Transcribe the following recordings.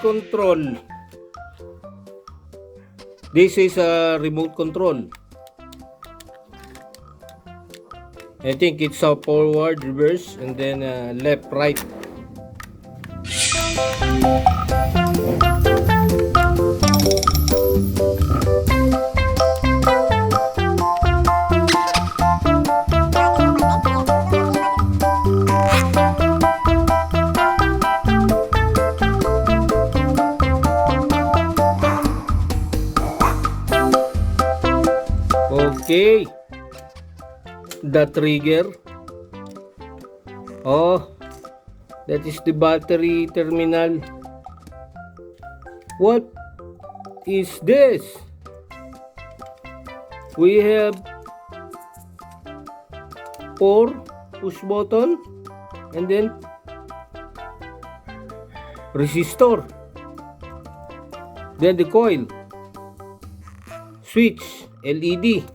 control. This is a remote control. I think it's a forward, reverse, and then left, right. Okay. The trigger. Oh, that is the battery terminal. What is this? We have 4 push button and then resistor, then the coil, switch, LED,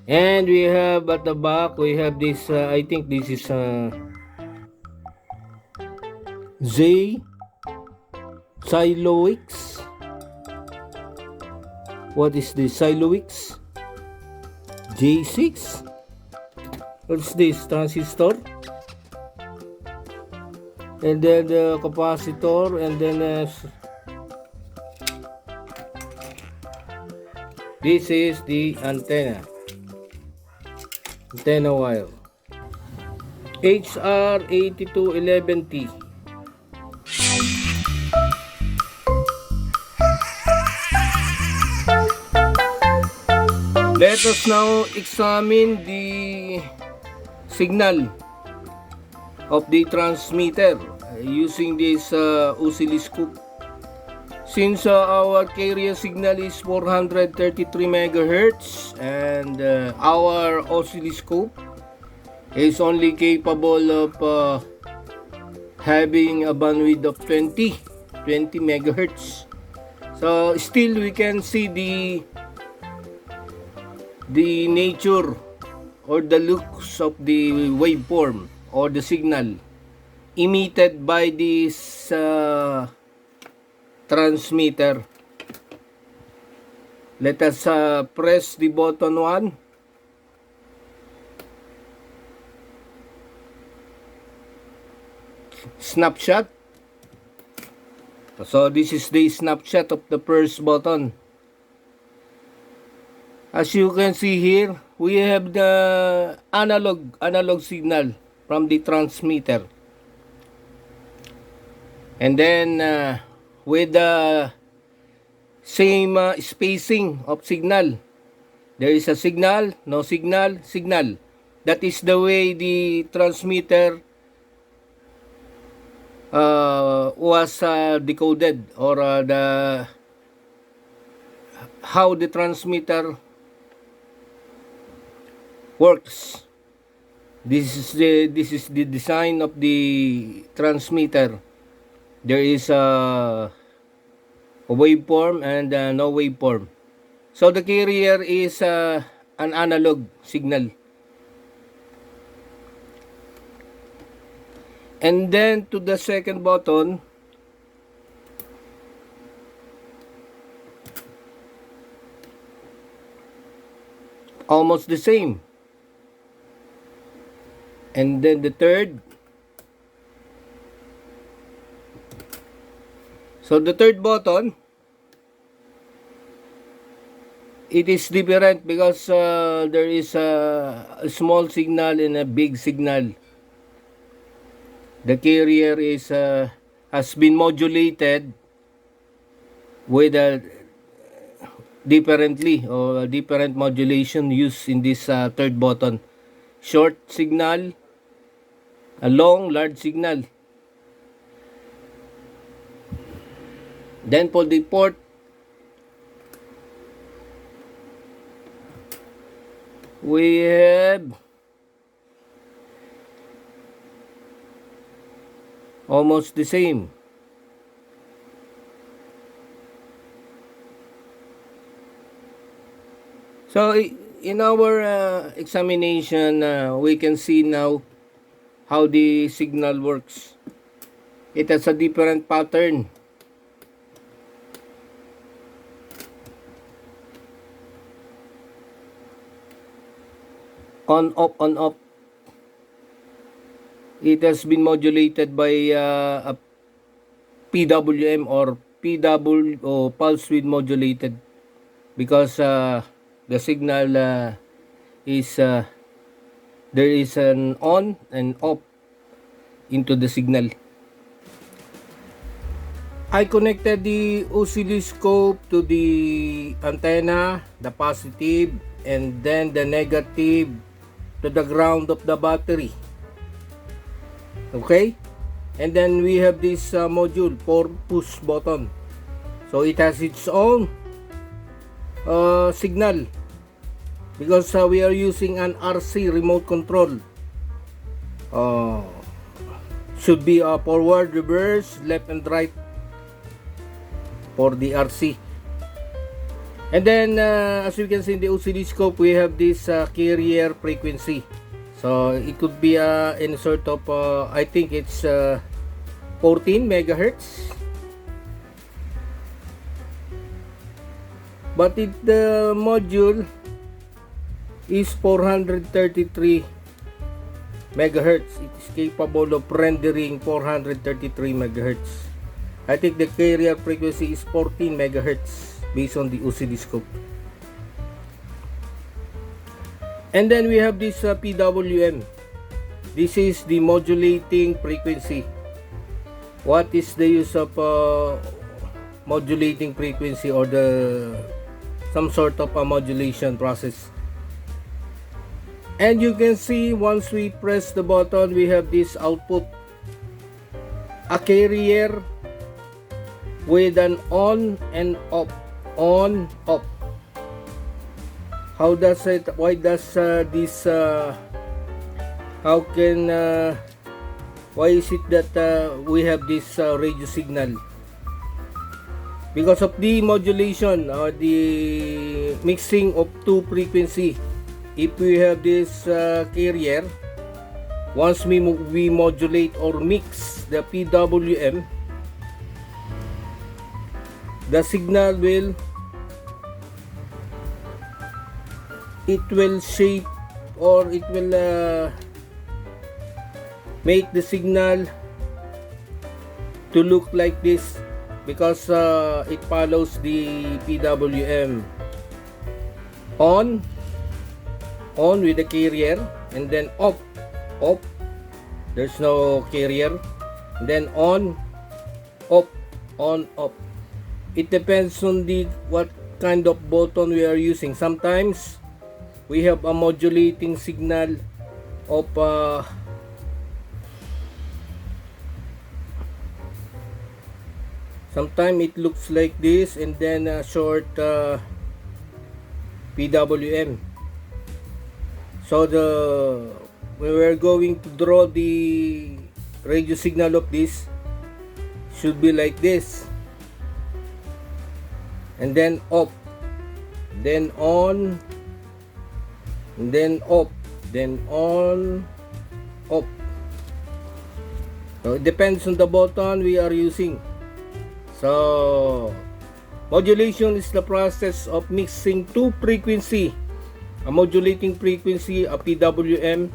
and we have at the back we have this I think this is Z Siloix. What is this? Siloix J6. What's this? Transistor, and then the capacitor, and then this is the antenna wire, HR8211T. Let us now examine the signal of the transmitter using this oscilloscope. Since our carrier signal is 433 megahertz and our oscilloscope is only capable of having a bandwidth of 20 megahertz. So still we can see the nature or the looks of the waveform or the signal emitted by this transmitter. Let us press the button 1. Snapshot. So this is the snapshot of the first button. As you can see here, we have the analog signal from the transmitter. And then with the same spacing of signal, there is a signal, no signal, signal. That is the way the transmitter was decoded, or how the transmitter works. This is the design of the transmitter. There is a waveform and no waveform. So the carrier is an analog signal. And then to the second button, almost the same. And then the third. So the third button, it is different because there is a small signal and a big signal. The carrier is has been modulated with a differently, or different modulation used in this third button. Short signal, a long, large signal. Then for the fourth, we have almost the same. So in our examination, we can see now how the signal works. It has a different pattern on off. It has been modulated by a PWM or PW or pulse width modulated, because the signal is there is an on and off into the signal. I connected the oscilloscope to the antenna, the positive, and then the negative to the ground of the battery. Okay, and then we have this module for push button, so it has its own signal, because we are using an RC remote control. Should be forward, reverse, left and right for the RC. And then as you can see in the oscilloscope, we have this carrier frequency. So it could be in sort of I think it's 14 megahertz, but the module is 433 megahertz. It is capable of rendering 433 megahertz. I think the carrier frequency is 14 megahertz based on the oscilloscope. And then we have this PWM. This is the modulating frequency. What is the use of modulating frequency, or some sort of a modulation process? And you can see once we press the button, we have this output, a carrier with an on and off, on off. How does it, why does this how can why is it that we have this radio signal? Because of the modulation or the mixing of two frequency. If we have this carrier, once we modulate or mix the PWM, the signal will shape, or it will make the signal to look like this, because it follows the PWM on with the carrier, and then off, there's no carrier, and then on, off, on, off. It depends on what kind of button we are using. Sometimes we have a modulating signal of sometimes it looks like this, and then a short PWM. So when we're going to draw the radio signal of this, should be like this, and then off, then on, and then off, then on, off. So it depends on the button we are using. So modulation is the process of mixing two frequency, a modulating frequency, a PWM,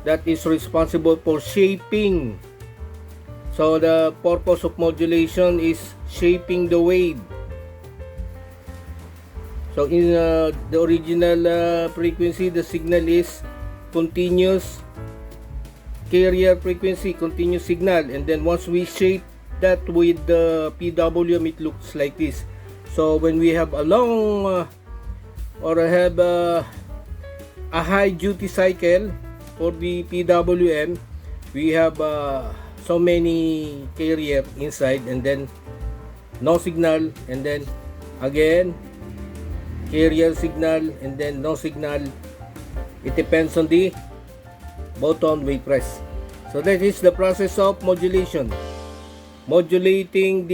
that is responsible for shaping. So the purpose of modulation is shaping the wave. So in the original frequency, the signal is continuous carrier frequency, continuous signal, and then once we shape that with the PWM, it looks like this. So when we have a long or have a high duty cycle for the PWM, we have so many carrier inside, and then no signal, and then again carrier signal, and then no signal. It depends on the button we press. So that is the process of modulation, modulating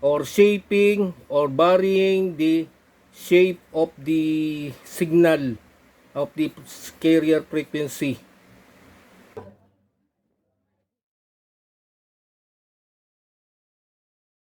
or shaping or varying the shape of the signal of the carrier frequency.